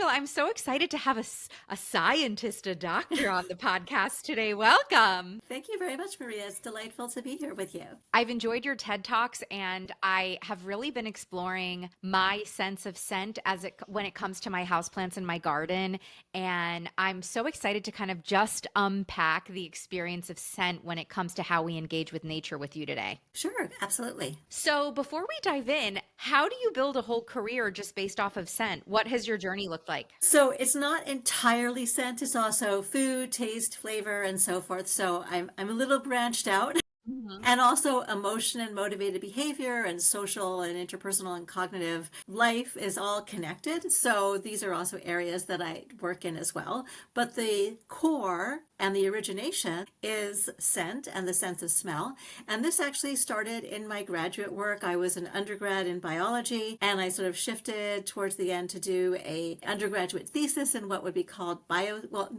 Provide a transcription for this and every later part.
Rachel, I'm so excited to have a scientist, a doctor on the podcast today. Welcome. Thank you very much, Maria. It's delightful to be here with you. I've enjoyed your TED Talks, and I have really been exploring my sense of scent when it comes to my houseplants in my garden. And I'm so excited to kind of just unpack the experience of scent when it comes to how we engage with nature with you today. Sure, absolutely. So before we dive in, how do you build a whole career just based off of scent? What has your journey looked like? So it's not entirely scent, it's also food, taste, flavor, and so forth. So I'm a little branched out. Mhm. And also emotion and motivated behavior and social and interpersonal and cognitive life is all connected. So these are also areas that I work in as well. But the core and the origination is scent and the sense of smell. And this actually started in my graduate work. I was an undergrad in biology, and I sort of shifted towards the end to do a undergraduate thesis in what would be called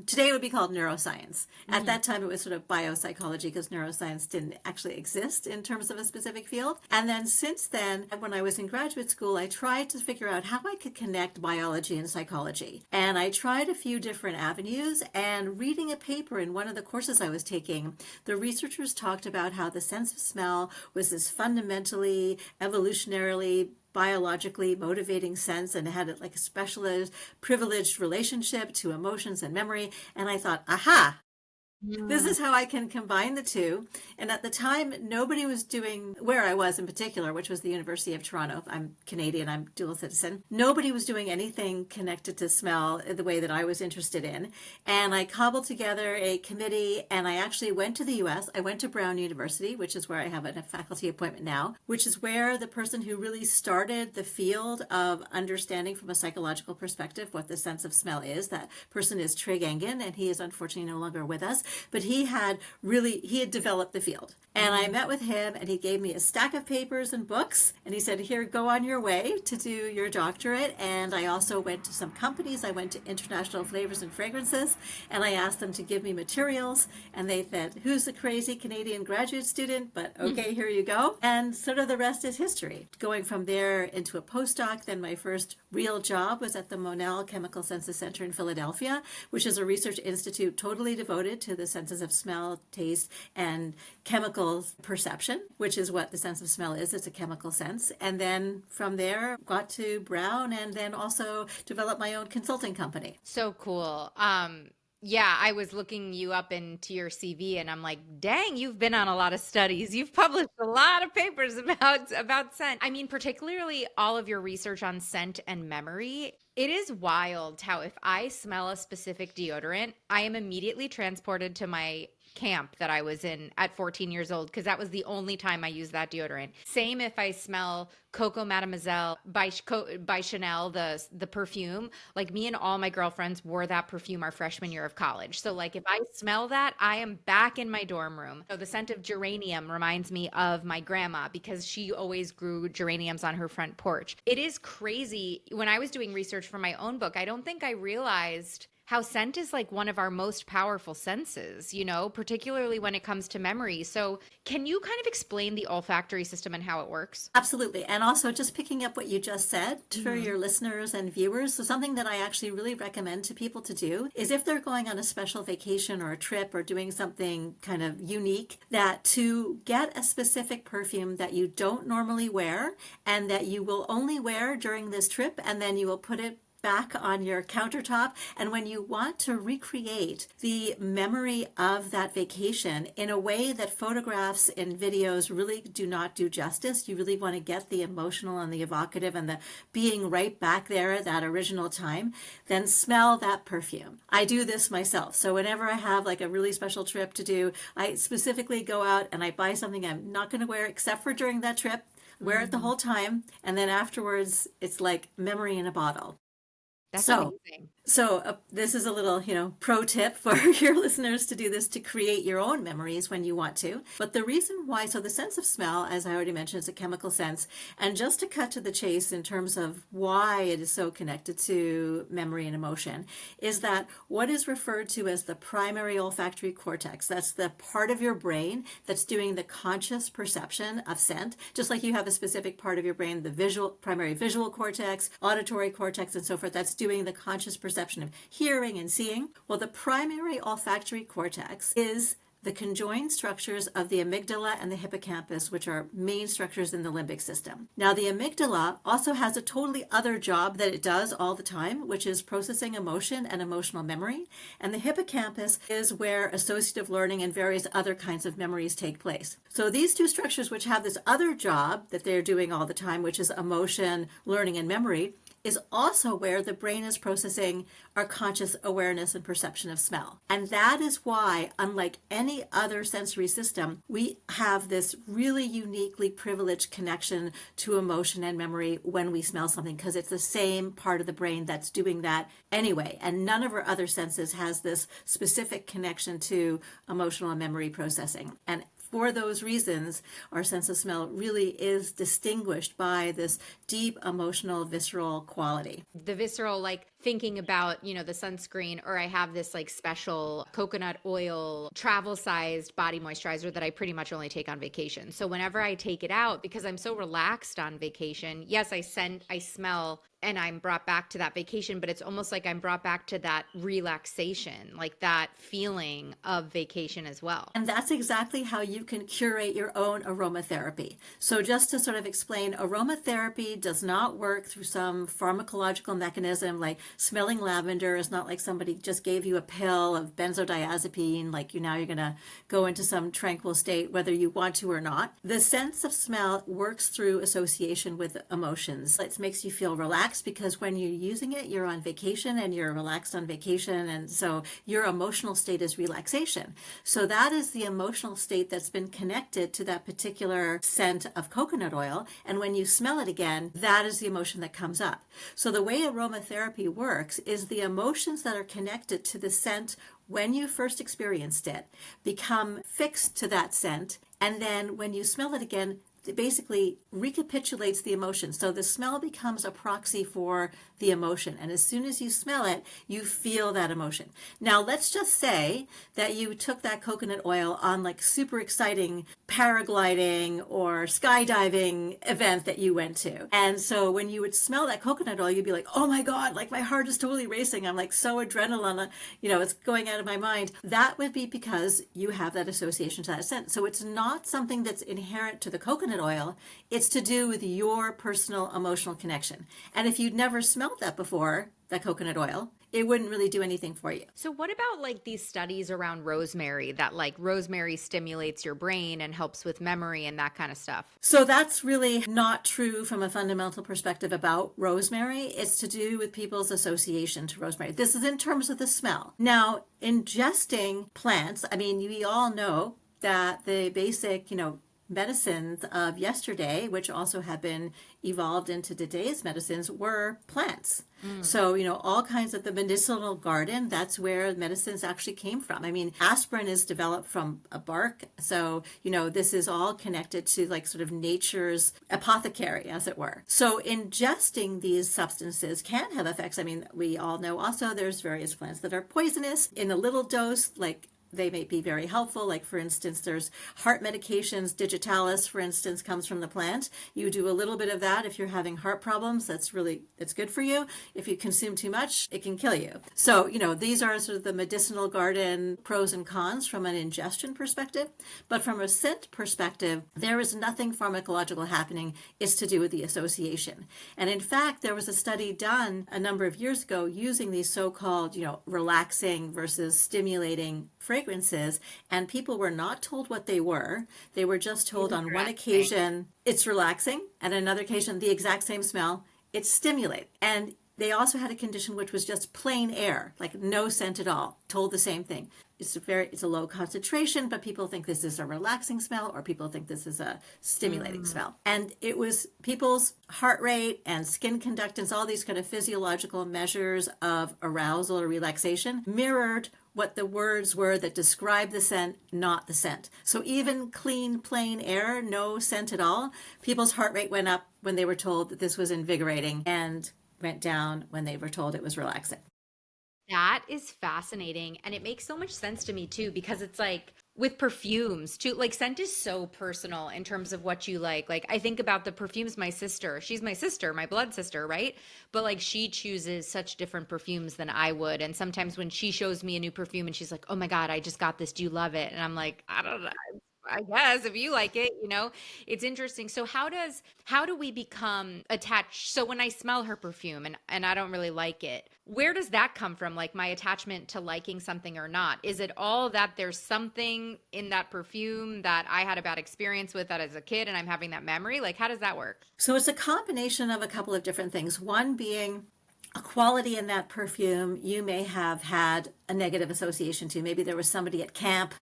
today it would be called neuroscience. At that time, it was sort of biopsychology because neuroscience didn't actually exist in terms of a specific field. And then since then, when I was in graduate school, I tried to figure out how I could connect biology and psychology. And I tried a few different avenues, and reading a paper in one of the courses I was taking, the researchers talked about how the sense of smell was this fundamentally, evolutionarily, biologically motivating sense, and had like a specialized, privileged relationship to emotions and memory. And I thought, aha, this is how I can combine the two. And at the time, nobody was doing, where I was in particular, which was the University of Toronto. I'm Canadian, I'm dual citizen. Nobody was doing anything connected to smell the way that I was interested in. And I cobbled together a committee, and I actually went to the US. I went to Brown University, which is where I have a faculty appointment now, which is where the person who really started the field of understanding from a psychological perspective what the sense of smell is. That person is Trig Engen, and he is unfortunately no longer with us. But he had developed the field. And I met with him, and he gave me a stack of papers and books, and he said, here, go on your way to do your doctorate. And I also went to some companies. I went to International Flavors and Fragrances, and I asked them to give me materials, and they said, who's the crazy Canadian graduate student? But okay, here you go. And sort of the rest is history. Going from there into a postdoc, then my first real job was at the Monell Chemical Senses Center in Philadelphia, which is a research institute totally devoted to the senses of smell, taste, and chemical perception, which is what the sense of smell is. It's a chemical sense. And then from there, got to Brown, and then also developed my own consulting company. So cool. Yeah, I was looking you up into your CV, and I'm like, dang, you've been on a lot of studies. You've published a lot of papers about scent. I mean, particularly all of your research on scent and memory. It is wild how if I smell a specific deodorant, I am immediately transported to my camp that I was in at 14 years old, because that was the only time I used that deodorant. Same if I smell Coco Mademoiselle by Chanel, the perfume. Like, me and all my girlfriends wore that perfume our freshman year of college. So like if I smell that, I am back in my dorm room. So the scent of geranium reminds me of my grandma, because she always grew geraniums on her front porch. It is crazy. When I was doing research for my own book, I don't think I realized how scent is like one of our most powerful senses, particularly when it comes to memory. So can you kind of explain the olfactory system and how it works? Absolutely. And also just picking up what you just said for your listeners and viewers. So something that I actually really recommend to people to do is, if they're going on a special vacation or a trip or doing something kind of unique, that to get a specific perfume that you don't normally wear and that you will only wear during this trip, and then you will put it back on your countertop. And when you want to recreate the memory of that vacation in a way that photographs and videos really do not do justice, you really want to get the emotional and the evocative and the being right back there at that original time, then smell that perfume. I do this myself. So whenever I have like a really special trip to do, I specifically go out and I buy something I'm not going to wear except for during that trip, wear it the whole time, and then afterwards it's like memory in a bottle. That's So amazing. So this is a little, pro tip for your listeners to do this, to create your own memories when you want to. But the reason why, so the sense of smell, as I already mentioned, is a chemical sense. And just to cut to the chase in terms of why it is so connected to memory and emotion, is that what is referred to as the primary olfactory cortex, that's the part of your brain that's doing the conscious perception of scent, just like you have a specific part of your brain, the primary visual cortex, auditory cortex, and so forth, that's doing the conscious perception of hearing and seeing. Well, the primary olfactory cortex is the conjoined structures of the amygdala and the hippocampus, which are main structures in the limbic system. Now, the amygdala also has a totally other job that it does all the time, which is processing emotion and emotional memory. And the hippocampus is where associative learning and various other kinds of memories take place. So these two structures, which have this other job that they're doing all the time, which is emotion, learning, and memory, is also where the brain is processing our conscious awareness and perception of smell. And that is why, unlike any other sensory system, we have this really uniquely privileged connection to emotion and memory when we smell something, because it's the same part of the brain that's doing that anyway. And none of our other senses has this specific connection to emotional and memory processing. And for those reasons, our sense of smell really is distinguished by this deep emotional, visceral quality. The visceral, like thinking about, the sunscreen, or I have this like special coconut oil travel sized body moisturizer that I pretty much only take on vacation. So whenever I take it out, because I'm so relaxed on vacation, yes, I smell and I'm brought back to that vacation, but it's almost like I'm brought back to that relaxation, like that feeling of vacation as well. And that's exactly how you can curate your own aromatherapy. So just to sort of explain, aromatherapy does not work through some pharmacological mechanism. Like smelling lavender is not like somebody just gave you a pill of benzodiazepine, like you're going to go into some tranquil state whether you want to or not. The sense of smell works through association with emotions. It makes you feel relaxed, because when you're using it, you're on vacation and you're relaxed on vacation. And so your emotional state is relaxation. So that is the emotional state that's been connected to that particular scent of coconut oil. And when you smell it again, that is the emotion that comes up. So the way aromatherapy works is the emotions that are connected to the scent when you first experienced it become fixed to that scent. And then when you smell it again, it basically recapitulates the emotion. So the smell becomes a proxy for the emotion. And as soon as you smell it, you feel that emotion. Now, let's just say that you took that coconut oil on like super exciting paragliding or skydiving event that you went to. And so when you would smell that coconut oil, you'd be like, oh my God, like my heart is totally racing. I'm like so adrenaline, it's going out of my mind. That would be because you have that association to that scent. So it's not something that's inherent to the coconut oil. It's to do with your personal emotional connection. And if you'd never smelled that before, that coconut oil, it wouldn't really do anything for you. So what about like these studies around rosemary, that like rosemary stimulates your brain and helps with memory and that kind of stuff? So that's really not true from a fundamental perspective about rosemary. It's to do with people's association to rosemary. This is in terms of the smell. Now, ingesting plants, we all know that the basic, medicines of yesterday, which also have been evolved into today's medicines, were plants. So, all kinds of the medicinal garden, that's where medicines actually came from. Aspirin is developed from a bark. So, this is all connected to like sort of nature's apothecary, as it were. So ingesting these substances can have effects. We all know also there's various plants that are poisonous in a little dose, like they may be very helpful. Like, for instance, there's heart medications. Digitalis, for instance, comes from the plant. You do a little bit of that if you're having heart problems. It's good for you. If you consume too much, it can kill you. So, these are sort of the medicinal garden pros and cons from an ingestion perspective. But from a scent perspective, there is nothing pharmacological happening. It's to do with the association. And in fact, there was a study done a number of years ago using these so-called, relaxing versus stimulating fragrances, and people were not told what they were. They were just told on one occasion it's relaxing, and another occasion the exact same smell, it's stimulating. And they also had a condition which was just plain air, like no scent at all, told the same thing. It's a low concentration, but people think this is a relaxing smell, or people think this is a stimulating smell. And it was people's heart rate and skin conductance, all these kind of physiological measures of arousal or relaxation mirrored what the words were that describe the scent, not the scent. So even clean, plain air, no scent at all, people's heart rate went up when they were told that this was invigorating, and went down when they were told it was relaxing. That is fascinating. And it makes so much sense to me too, because it's like, with perfumes too, like scent is so personal in terms of what you like. Like I think about the perfumes my sister, she's my sister, my blood sister, right? But like she chooses such different perfumes than I would. And sometimes when she shows me a new perfume and she's like, "Oh my God, I just got this. Do you love it?" And I'm like, "I don't know. I guess if you like it, you know." It's interesting. So how do we become attached? So when I smell her perfume and I don't really like it, where does that come from? Like my attachment to liking something or not? Is it all that there's something in that perfume that I had a bad experience with that as a kid and I'm having that memory? Like how does that work? So it's a combination of a couple of different things. One being a quality in that perfume you may have had a negative association to. Maybe there was somebody at camp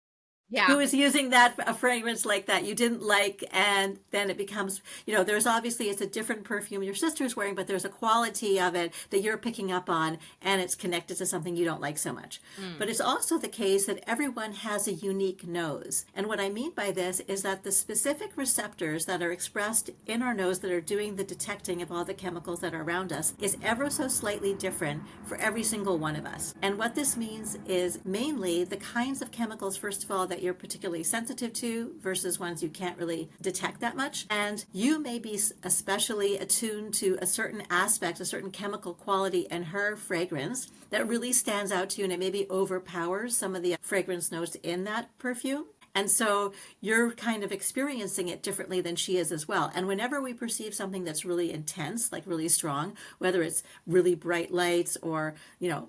Yeah. who is using that a fragrance like that you didn't like, and then it becomes, there's obviously, it's a different perfume your sister's wearing, but there's a quality of it that you're picking up on, and it's connected to something you don't like so much. Mm. But it's also the case that everyone has a unique nose, and what I mean by this is that the specific receptors that are expressed in our nose that are doing the detecting of all the chemicals that are around us is ever so slightly different for every single one of us. And what this means is mainly the kinds of chemicals, first of all, that you're particularly sensitive to versus ones you can't really detect that much. And you may be especially attuned to a certain aspect, a certain chemical quality in her fragrance that really stands out to you, and it maybe overpowers some of the fragrance notes in that perfume. And so you're kind of experiencing it differently than she is as well. And whenever we perceive something that's really intense, like really strong, whether it's really bright lights or,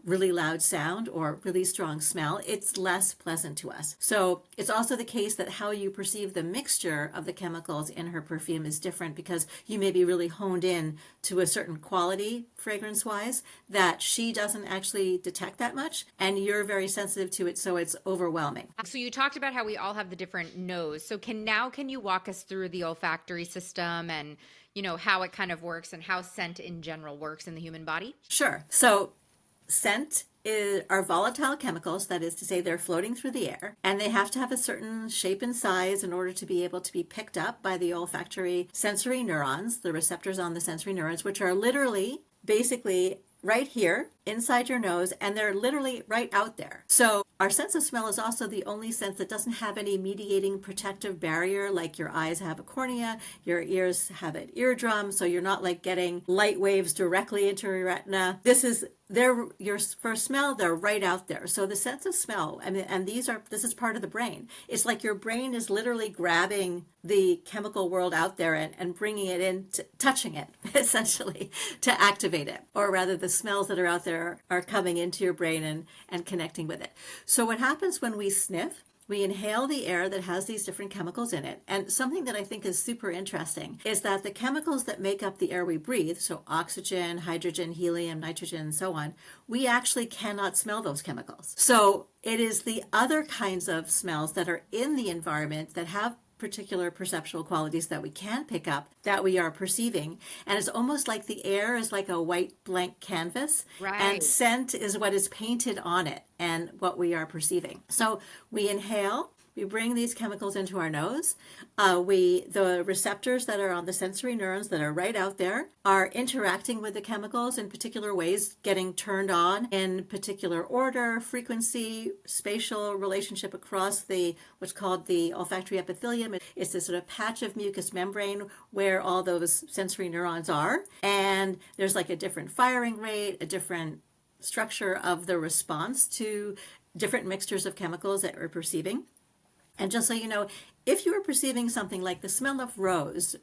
really loud sound or really strong smell, it's less pleasant to us. So it's also the case that how you perceive the mixture of the chemicals in her perfume is different because you may be really honed in to a certain quality fragrance wise that she doesn't actually detect that much. And you're very sensitive to it. So it's overwhelming. So you talked about how we all have the different nose. So can you walk us through the olfactory system and how it kind of works and how scent in general works in the human body? Sure. So are volatile chemicals, that is to say, they're floating through the air, and they have to have a certain shape and size in order to be able to be picked up by the olfactory sensory neurons, the receptors on the sensory neurons, which are literally basically right here inside your nose, and they're literally right out there. So our sense of smell is also the only sense that doesn't have any mediating protective barrier, like your eyes have a cornea, your ears have an eardrum, so you're not like getting light waves directly into your retina. For smell, they're right out there. So the sense of smell, and this is part of the brain. It's like your brain is literally grabbing the chemical world out there and bringing it in, touching it, essentially, to activate it. Or rather, the smells that are out there are coming into your brain and connecting with it. So what happens when we sniff? We inhale the air that has these different chemicals in it. And something that I think is super interesting is that the chemicals that make up the air we breathe, so oxygen, hydrogen, helium, nitrogen, and so on, we actually cannot smell those chemicals. So it is the other kinds of smells that are in the environment that have particular perceptual qualities that we can pick up that we are perceiving. And it's almost like the air is like a white blank canvas, and Right. scent is what is painted on it and what we are perceiving. So we inhale, we bring these chemicals into our nose. The receptors that are on the sensory neurons that are right out there are interacting with the chemicals in particular ways, getting turned on in particular order, frequency, spatial relationship across what's called the olfactory epithelium. It's this sort of patch of mucous membrane where all those sensory neurons are. And there's like a different firing rate, a different structure of the response to different mixtures of chemicals that we're perceiving. And just so you know, if you are perceiving something like the smell of rose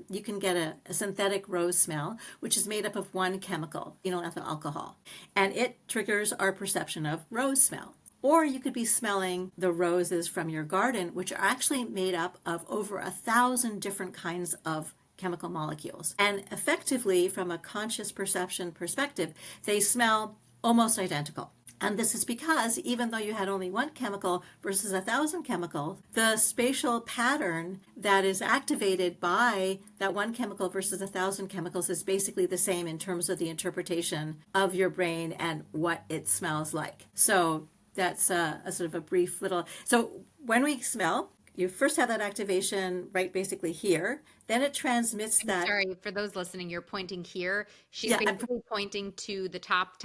you can get a synthetic rose smell, which is made up of one chemical, phenylethyl alcohol, and it triggers our perception of rose smell. Or you could be smelling the roses from your garden, which are actually made up of over 1,000 different kinds of chemical molecules. And effectively, from a conscious perception perspective, they smell almost identical. And this is because even though you had only one chemical versus 1,000 chemicals, the spatial pattern that is activated by that one chemical versus 1,000 chemicals is basically the same in terms of the interpretation of your brain and what it smells like. So that's a sort of a brief little. So when we smell, you first have that activation right basically here. Then it transmits I'm that. sorry for those listening, you're pointing here. She's Yeah, basically pointing to the top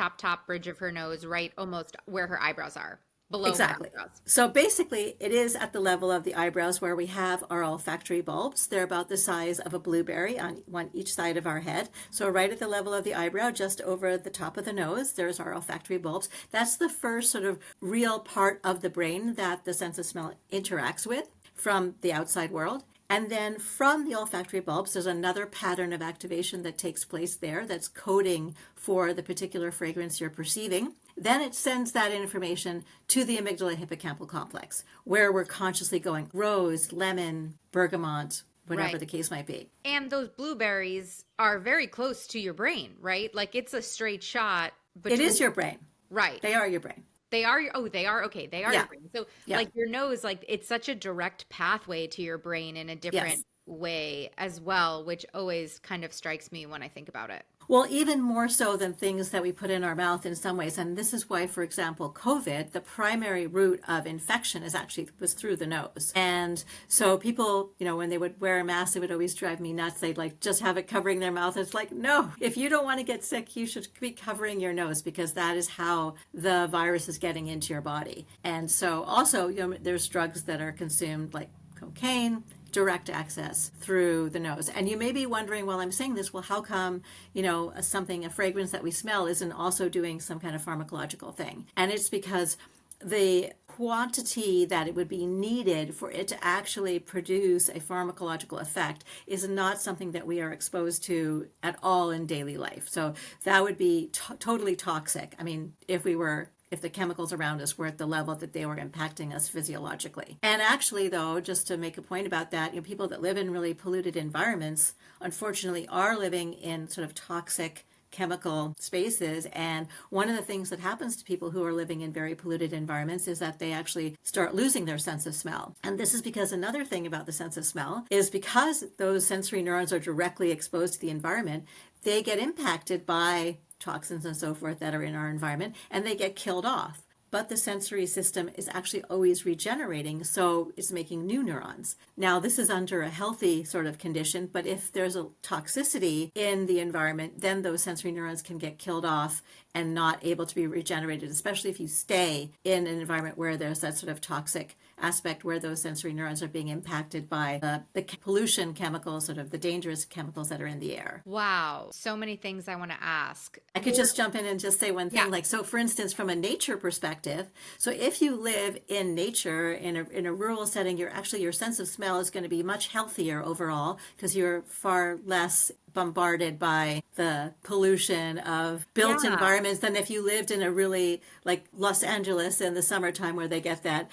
bridge of her nose, right almost where her eyebrows are. below my Exactly. eyebrows. So basically, it is at the level of the eyebrows where we have our olfactory bulbs. They're about the size of a blueberry on one each side of our head. So right at the level of the eyebrow, just over the top of the nose, there's our olfactory bulbs. That's the first sort of real part of the brain that the sense of smell interacts with from the outside world. And then from the olfactory bulbs, there's another pattern of activation that takes place there that's coding for the particular fragrance you're perceiving. Then it sends that information to the amygdala hippocampal complex, where we're consciously going rose, lemon, bergamot, whatever Right. the case might be. And those blueberries are very close to your brain, right? Like it's a straight shot It between, is your brain. right. They are your brain. They are your, oh, they are, okay, they are your Yeah. brain. So Yeah. like your nose, like it's such a direct pathway to your brain in a different Yes. way as well, which always kind of strikes me when I think about it. Well, even more so than things that we put in our mouth in some ways. And this is why, for example, COVID, the primary route of infection is actually was through the nose. And so people, when they would wear a mask, it would always drive me nuts. They'd like just have it covering their mouth. It's like, no, if you don't want to get sick, you should be covering your nose because that is how the virus is getting into your body. And so also, there's drugs that are consumed like cocaine, direct access through the nose. And you may be wondering while I'm saying this, well, how come, a fragrance that we smell isn't also doing some kind of pharmacological thing? And it's because the quantity that it would be needed for it to actually produce a pharmacological effect is not something that we are exposed to at all in daily life. So that would be totally toxic. I mean, if the chemicals around us were at the level that they were impacting us physiologically. And actually, though, just to make a point about that, people that live in really polluted environments, unfortunately, are living in sort of toxic chemical spaces. And one of the things that happens to people who are living in very polluted environments is that they actually start losing their sense of smell. And this is because another thing about the sense of smell is because those sensory neurons are directly exposed to the environment, they get impacted by toxins and so forth that are in our environment, and they get killed off. But the sensory system is actually always regenerating, so it's making new neurons. Now, this is under a healthy sort of condition, but if there's a toxicity in the environment, then those sensory neurons can get killed off and not able to be regenerated, especially if you stay in an environment where there's that sort of toxic aspect where those sensory neurons are being impacted by the pollution chemicals, sort of the dangerous chemicals that are in the air. Wow. So many things I want to ask. I could just jump in and just say one thing. Yeah. So for instance, from a nature perspective, so if you live in nature in a rural setting, your sense of smell is going to be much healthier overall because you're far less bombarded by the pollution of built environments than if you lived in a really like Los Angeles in the summertime where they get that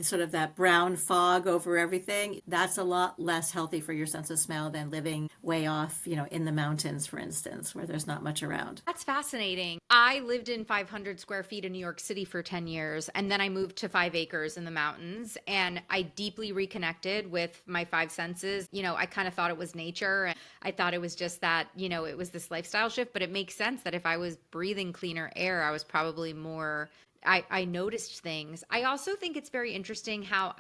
sort of that brown fog over everything. That's a lot less healthy for your sense of smell than living way off, in the mountains, for instance, where there's not much around. That's fascinating. I lived in 500 square feet in New York City for 10 years, and then I moved to 5 acres in the mountains, and I deeply reconnected with my 5 senses. I kind of thought it was nature, and I thought it was just that, it was this lifestyle shift, but it makes sense that if I was breathing cleaner air, I was probably more I noticed things. I also think it's very interesting how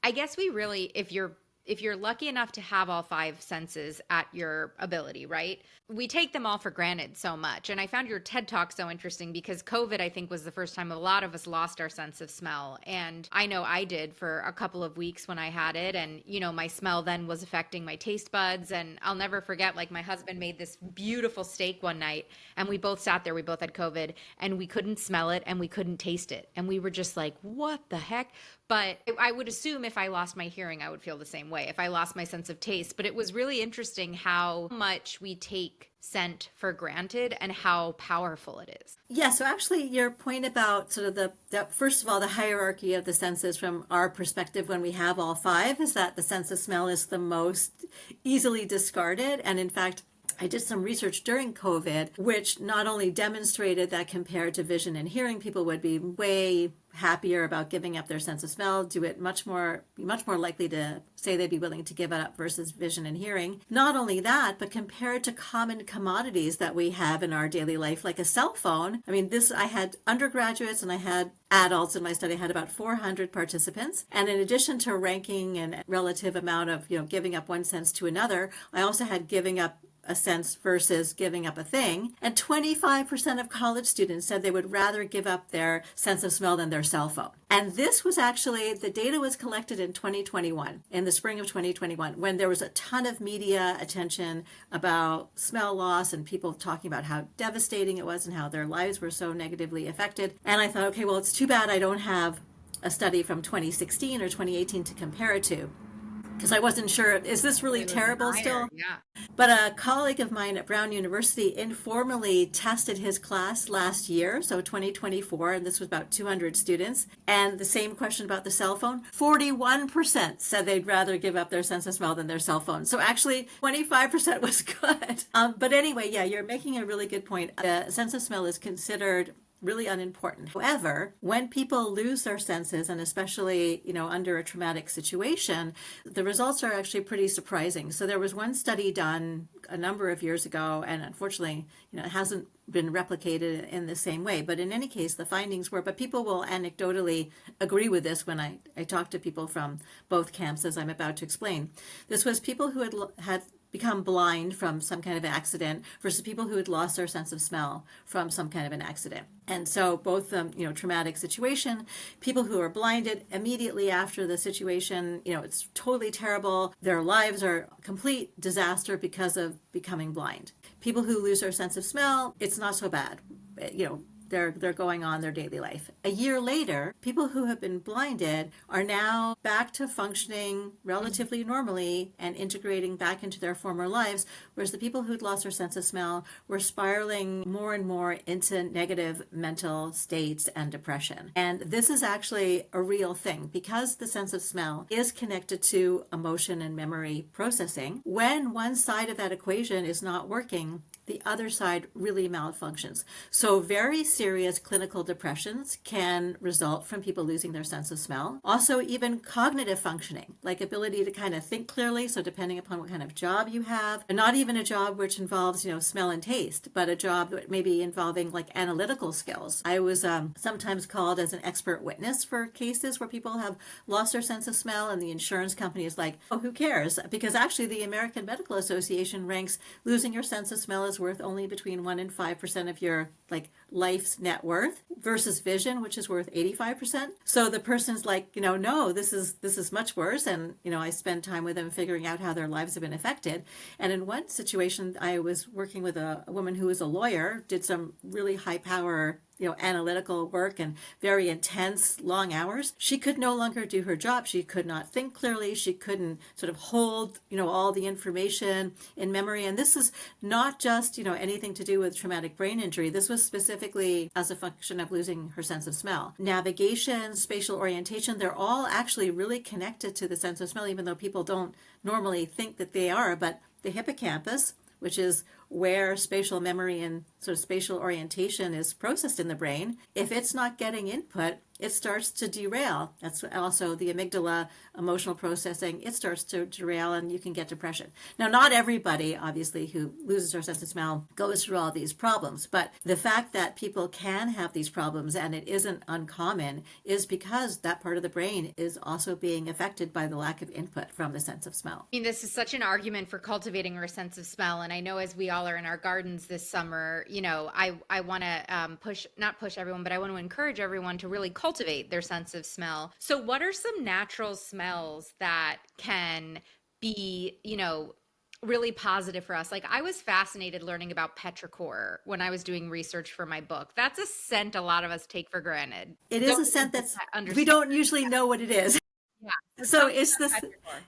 I guess we really, if you're lucky enough to have all 5 senses at your ability, right? We take them all for granted so much. And I found your TED Talk so interesting because COVID, I think, was the first time a lot of us lost our sense of smell. And I know I did for a couple of weeks when I had it. And, my smell then was affecting my taste buds. And I'll never forget, like, my husband made this beautiful steak one night and we both sat there, we both had COVID and we couldn't smell it and we couldn't taste it. And we were just like, what the heck? But I would assume if I lost my hearing, I would feel the same way. If I lost my sense of taste. But it was really interesting how much we take scent for granted and how powerful it is. Yeah, so actually your point about sort of the first of all, the hierarchy of the senses from our perspective when we have all 5 is that the sense of smell is the most easily discarded. And in fact, I did some research during COVID, which not only demonstrated that compared to vision and hearing, people would be way happier about giving up their sense of smell, be much more likely to say they'd be willing to give it up versus vision and hearing. Not only that, but compared to common commodities that we have in our daily life, like a cell phone. I mean, I had undergraduates and I had adults in my study. I had about 400 participants. And in addition to ranking and relative amount of, giving up one sense to another, I also had giving up a sense versus giving up a thing. And 25% of college students said they would rather give up their sense of smell than their cell phone. And this was actually, the data was collected in 2021, in the spring of 2021, when there was a ton of media attention about smell loss and people talking about how devastating it was and how their lives were so negatively affected. And I thought, okay, well, it's too bad I don't have a study from 2016 or 2018 to compare it to, because I wasn't sure, is this really It was terrible higher. still? Yeah. But a colleague of mine at Brown University informally tested his class last year, so 2024, and this was about 200 students. And the same question about the cell phone, 41% said they'd rather give up their sense of smell than their cell phone. So actually, 25% was good. But anyway, yeah, you're making a really good point. The sense of smell is considered really unimportant. However, when people lose their senses, and especially, under a traumatic situation, the results are actually pretty surprising. So there was one study done a number of years ago, and unfortunately, it hasn't been replicated in the same way. But in any case, the findings were, but people will anecdotally agree with this when I talk to people from both camps, as I'm about to explain. This was people who had become blind from some kind of accident versus people who had lost their sense of smell from some kind of an accident. And so both traumatic situation, people who are blinded immediately after the situation, it's totally terrible. Their lives are a complete disaster because of becoming blind. People who lose their sense of smell, it's not so bad. They're going on their daily life. A year later, people who have been blinded are now back to functioning relatively normally and integrating back into their former lives, whereas the people who'd lost their sense of smell were spiraling more and more into negative mental states and depression. And this is actually a real thing because the sense of smell is connected to emotion and memory processing. When one side of that equation is not working, the other side really malfunctions. So very serious clinical depressions can result from people losing their sense of smell. Also, even cognitive functioning, like ability to kind of think clearly. So depending upon what kind of job you have, and not even a job which involves, smell and taste, but a job that may be involving like analytical skills. I was sometimes called as an expert witness for cases where people have lost their sense of smell, and the insurance company is like, oh, who cares? Because actually the American Medical Association ranks losing your sense of smell is worth only between 1% and 5% of your life's net worth versus vision, which is worth 85%. So the person's like, no, this is much worse. And, I spend time with them figuring out how their lives have been affected. And in one situation, I was working with a woman who was a lawyer, did some really high power analytical work and very intense long hours. She could no longer do her job. She could not think clearly. She couldn't sort of hold, all the information in memory. And this is not just, anything to do with traumatic brain injury. This was specifically as a function of losing her sense of smell. Navigation, spatial orientation, they're all actually really connected to the sense of smell, even though people don't normally think that they are. But the hippocampus, which is where spatial memory and sort of spatial orientation is processed in the brain, if it's not getting input, it starts to derail. That's also the amygdala, emotional processing. It starts to derail and you can get depression. Now, not everybody, obviously, who loses their sense of smell goes through all these problems, but the fact that people can have these problems and it isn't uncommon is because that part of the brain is also being affected by the lack of input from the sense of smell. I mean, this is such an argument for cultivating our sense of smell. And I know as we all are in our gardens this summer, I want to not push everyone, but I want to encourage everyone to really cultivate their sense of smell. So what are some natural smells that can be, really positive for us? Like I was fascinated learning about petrichor when I was doing research for my book. That's a scent a lot of us take for granted. It is a scent we don't usually know what it is. Yeah. So Tell me it's about this petrichor.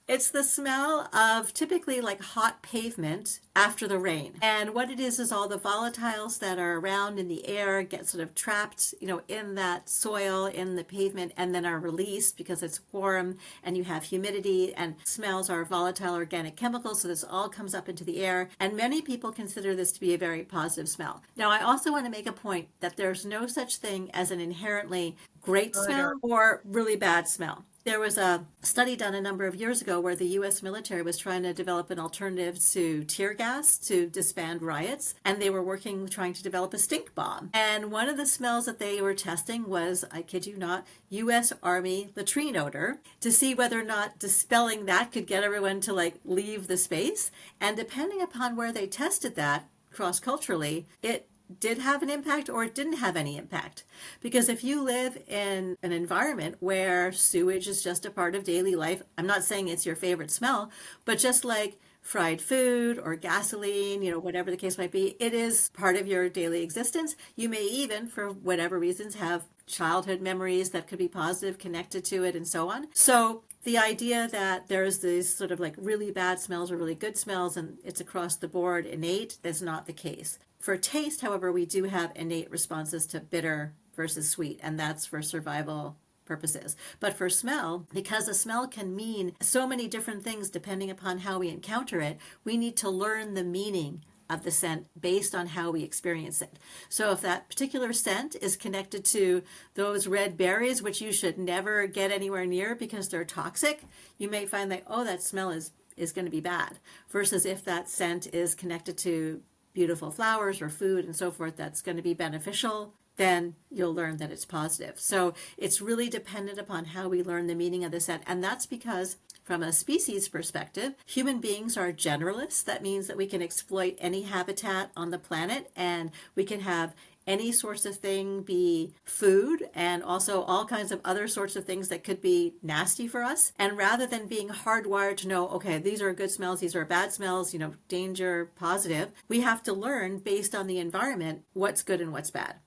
It's the smell of typically like hot pavement after the rain. And what it is all the volatiles that are around in the air get sort of trapped, in that soil, in the pavement, and then are released because it's warm and you have humidity, and smells are volatile organic chemicals. So this all comes up into the air. And many people consider this to be a very positive smell. Now, I also want to make a point that there's no such thing as an inherently great smell or really bad smell. There was a study done a number of years ago where the US military was trying to develop an alternative to tear gas to disband riots, and they were working trying to develop a stink bomb. And one of the smells that they were testing was, I kid you not, US Army latrine odor to see whether or not dispelling that could get everyone to like leave the space. And depending upon where they tested that cross culturally, it did have an impact or it didn't have any impact. Because if you live in an environment where sewage is just a part of daily life, I'm not saying it's your favorite smell, but just like fried food or gasoline, whatever the case might be, it is part of your daily existence. You may even, for whatever reasons, have childhood memories that could be positive connected to it and so on. So the idea that there's these sort of like really bad smells or really good smells and it's across the board innate, that's not the case. For taste, however, we do have innate responses to bitter versus sweet, and that's for survival purposes. But for smell, because a smell can mean so many different things depending upon how we encounter it, we need to learn the meaning of the scent based on how we experience it. So if that particular scent is connected to those red berries, which you should never get anywhere near because they're toxic, you may find that, oh, that smell is going to be bad. Versus if that scent is connected to beautiful flowers or food and so forth that's going to be beneficial, then you'll learn that it's positive. So it's really dependent upon how we learn the meaning of the scent. And that's because from a species perspective, human beings are generalists. That means that we can exploit any habitat on the planet and we can have any sorts of thing be food and also all kinds of other sorts of things that could be nasty for us. And rather than being hardwired to know, okay, these are good smells, these are bad smells, danger, positive, we have to learn based on the environment what's good and what's bad.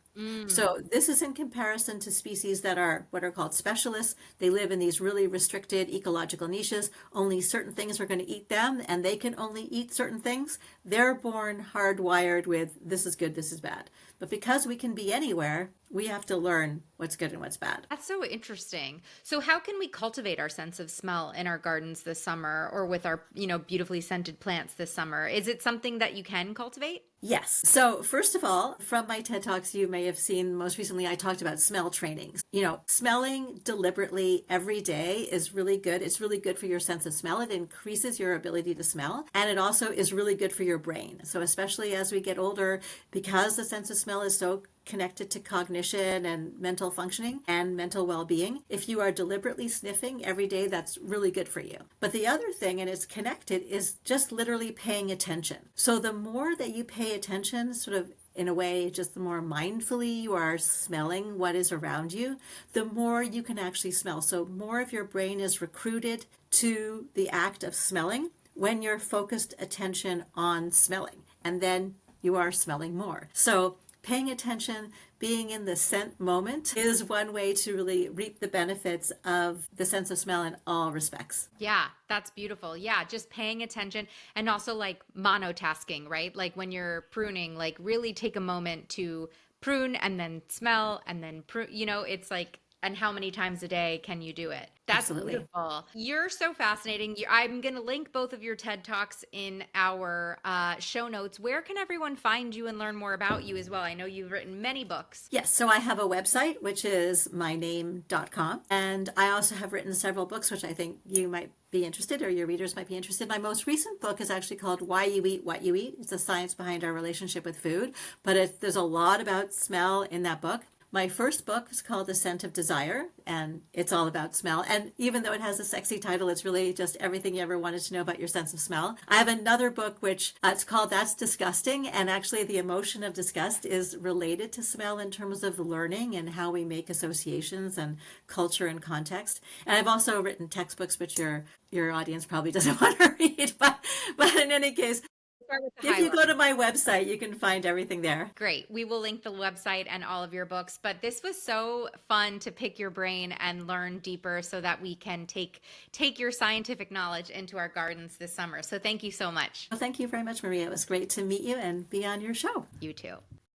So this is in comparison to species that are what are called specialists. They live in these really restricted ecological niches. Only certain things are going to eat them, and they can only eat certain things. They're born hardwired with this is good, this is bad. But because we can be anywhere, we have to learn what's good and what's bad. That's so interesting. So how can we cultivate our sense of smell in our gardens this summer or with our, beautifully scented plants this summer? Is it something that you can cultivate? Yes. So first of all, from my TED Talks, you may have seen most recently, I talked about smell trainings. Smelling deliberately every day is really good. It's really good for your sense of smell. It increases your ability to smell. And it also is really good for your brain. So especially as we get older, because the sense of smell is so connected to cognition and mental functioning and mental well-being. If you are deliberately sniffing every day, that's really good for you. But the other thing, and it's connected, is just literally paying attention. So the more that you pay attention, sort of in a way, just the more mindfully you are smelling what is around you, the more you can actually smell. So more of your brain is recruited to the act of smelling when you're focused attention on smelling. And then you are smelling more. So paying attention, being in the scent moment is one way to really reap the benefits of the sense of smell in all respects. Yeah, that's beautiful. Yeah, just paying attention and also like monotasking, right? Like when you're pruning, like really take a moment to prune and then smell and then prune, it's like, and how many times a day can you do it? That's Absolutely. beautiful. You're so fascinating. I'm going to link both of your TED Talks in our show notes. Where can everyone find you and learn more about you as well? I know you've written many books. Yes, so I have a website, which is myname.com. And I also have written several books, which I think you might be interested or your readers might be interested. My most recent book is actually called Why You Eat What You Eat. It's the science behind our relationship with food. But there's a lot about smell in that book. My first book is called The Scent of Desire, and it's all about smell. And even though it has a sexy title, it's really just everything you ever wanted to know about your sense of smell. I have another book which it's called That's Disgusting, and actually the emotion of disgust is related to smell in terms of learning and how we make associations and culture and context. And I've also written textbooks, which your audience probably doesn't want to read, but in any case, Start with the if you highlight. go to my website, you can find everything there. Great. We will link the website and all of your books. But this was so fun to pick your brain and learn deeper so that we can take your scientific knowledge into our gardens this summer. So thank you so much. Well, thank you very much, Maria. It was great to meet you and be on your show. You too.